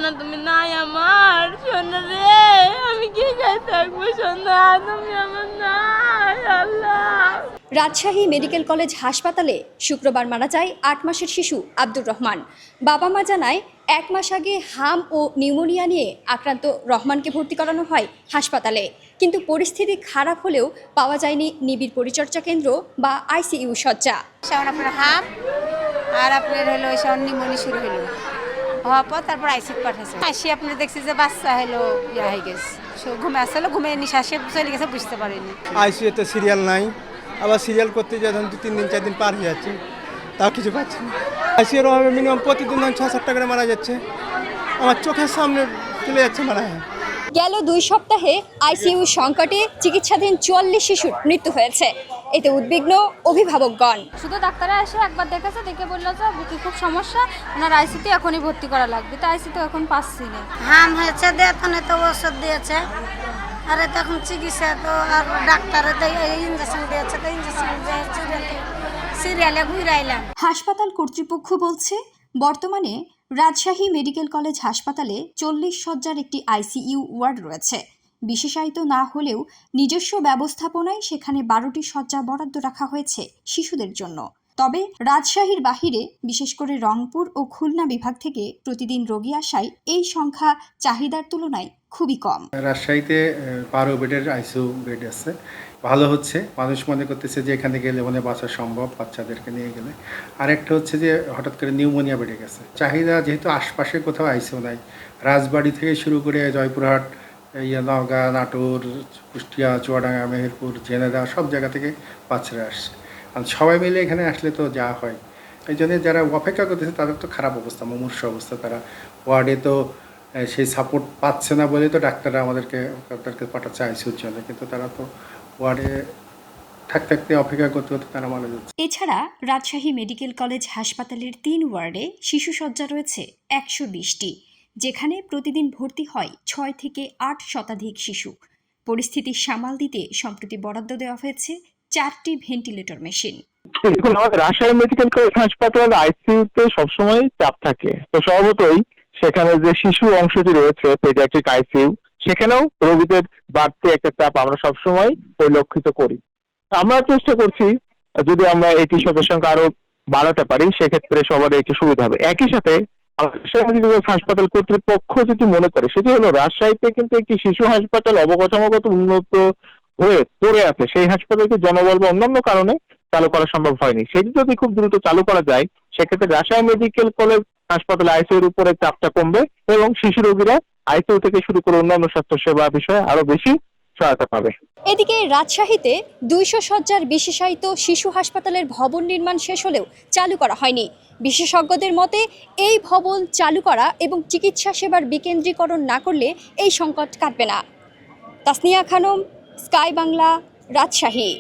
সোনা তুমি নাই আমার সোনা রে, আমি কি খাই থাকবো সোনা, তুমি আমার নাই আল্লাহ। রাজশাহী মেডিকেল কলেজ হাসপাতালে শুক্রবার মারা যায় ৮ মাসের শিশু আব্দুর রহমান। বাবা মা জানায় ১ মাস আগে হাম ও নিউমোনিয়া নিয়ে আক্রান্ত রহমানকে ভর্তি করানো হয় হাসপাতালে, কিন্তু পরিস্থিতি খারাপ হলেও পাওয়া যায়নি নিবিড় পরিচর্যা কেন্দ্র বা আইসিইউ শয্যা। আপনার হাম আর আপনার হলো নিউমোনিয়া শুরু হলো, হওয়ার পর তারপর আইসিইউ পাঠাচ্ছে। আসি আপনি দেখছি যে বাচ্চা হলো ইয়া হয়ে গেছে, ঘুমে আসলে ঘুমে নিঃশ্বাসে চলে গেছে, বুঝতে পারিনি। আইসিইউতে সিরিয়াল নাই, আবার সিরিয়াল করতে যখন 2-3 দিন 4 দিন পার হয়ে যাচ্ছে, তাও কিছু পাচ্ছি না। আইসিইউর মিনিমাম প্রতিদিন 6-7 টাকা করে মারা যাচ্ছে, আমার চোখের সামনে চলে যাচ্ছে মারা। গেল 2 সপ্তাহে আইসিইউ সংকটে চিকিৎসাধীন 44 শিশুর মৃত্যু হয়েছে। এতে উদ্বিগ্ন অভিভাবকগণ। শুধু ডাক্তাররা এসে একবার দেখেছে, দেখে বললো যে বুকে খুব সমস্যা, ওনার আইসিইউতে এখনই ভর্তি করা লাগবে। তো আইসিইউ এখন পাচ্ছি না। হাম হয়েছে এখন তো ওষুধ দিয়েছে, আর এখন চিকিৎসা তো আর ডাক্তারে তো ইঞ্জেকশন দিয়েছে, তো ইঞ্জেকশন সিরিয়ালে ঘুরে আইলাম। হাসপাতাল কর্তৃপক্ষ বলছে, বর্তমানে রাজশাহী মেডিকেল কলেজ হাসপাতালে 40 শয্যার একটি আইসিইউ ওয়ার্ড রয়েছে। বিশেষায়িত না হলেও নিজস্ব ব্যবস্থাপনায় সেখানে 12টি শয্যা বরাদ্দ রাখা হয়েছে শিশুদের জন্য। তবে রাজশাহীর বাহিরে, বিশেষ করে রংপুর ও খুলনা বিভাগ থেকে প্রতিদিন রোগী আসায় এই সংখ্যা চাহিদার তুলনায় খুবই কম। রাজশাহীতে 12 বেডের আইসিইউ বেড আছে, ভালো হচ্ছে। মানুষ মনে করতেছে যে এখানে গেলে মনে বাঁচা সম্ভব বাচ্চাদেরকে নিয়ে গেলে। আরেকটা হচ্ছে যে হঠাৎ করে নিউমোনিয়া বেড়ে গেছে। চাহিদা যেহেতু আশপাশে কোথাও আইসিইউ নাই, রাজবাড়ি থেকে শুরু করে জয়পুরহাট, নওগাঁ, নাটোর, কুষ্টিয়া, চুয়াডাঙ্গা, মেহেরপুর, ঝেনাইদহ সব জায়গা থেকে বাচ্চারা আসছে। আর সবাই মিলে এখানে আসলে তো যা হয়, এই জন্য যারা অপেক্ষা করতেছে তাদের তো খারাপ অবস্থা, মুমূর্ষু অবস্থা। তারা ওয়ার্ডে তো সেই সাপোর্ট পাচ্ছে না বলে তো ডাক্তাররা আমাদেরকে পাঠাচ্ছে আইসিইউর জন্য, কিন্তু তারা তো ওয়ার্ডে থাকতে অপেক্ষা করতে করতে তারা মারা যাচ্ছে। এছাড়া রাজশাহী মেডিকেল কলেজ হাসপাতালের 3 ওয়ার্ডে শিশু শয্যা রয়েছে 120টি, যেখানে প্রতিদিন ভর্তি হয় 6 থেকে 8 শতাধিক শিশু। পরিস্থিতি সামাল দিতে সম্প্রতি বরাদ্দ দেওয়া হয়েছে 4টি ভেন্টিলেটর মেশিন। দেখুন, আমাদের রাজশাহী মেডিকেল কলেজ হাসপাতাল আইসিইউতে সবসময় চাপ থাকে, তো স্বভাবতই সেখানে যে শিশু অংশটি রয়েছে পেডিয়াট্রিক আইসিইউ, সেখানেও রোগীদের বাড়তি একটা চাপ আমরা সবসময় পরিলক্ষিত করি। আমরা চেষ্টা করছি যদি আমরা এই চিকিৎসকের সংখ্যা আরো বাড়াতে পারি, সেক্ষেত্রে সবার একটু সুবিধা হবে। একই সাথে হাসপাতাল কর্তৃপক্ষ যেটি মনে করে সেটি হলো, রাজশাহীতে কিন্তু একটি শিশু হাসপাতাল অবকাঠামোগত উন্নত হয়ে পড়ে আছে, সেই হাসপাতালকে জনবল বা অন্যান্য কারণে চালু করা সম্ভব হয়নি। সেটি যদি খুব দ্রুত চালু করা যায়, সেক্ষেত্রে রাজশাহী মেডিকেল কলেজ হাসপাতালে আইসিইউর উপরে চাপটা কমবে এবং শিশু রোগীরা আইসিইউ থেকে শুরু করে অন্যান্য স্বাস্থ্য সেবা বিষয়ে আরো বেশি সহায়তা পাবে। এদিকে রাজশাহীতে 200 শয্যার বিশেষায়িত শিশু হাসপাতালের ভবন নির্মাণ শেষ হলেও চালু করা হয়নি। বিশেষজ্ঞদের মতে, এই ভবন চালু করা এবং চিকিৎসা সেবার বিকেন্দ্রীকরণ না করলে এই সংকট কাটবে না। তাসনিয়া খানম, স্কাই বাংলা, রাজশাহী।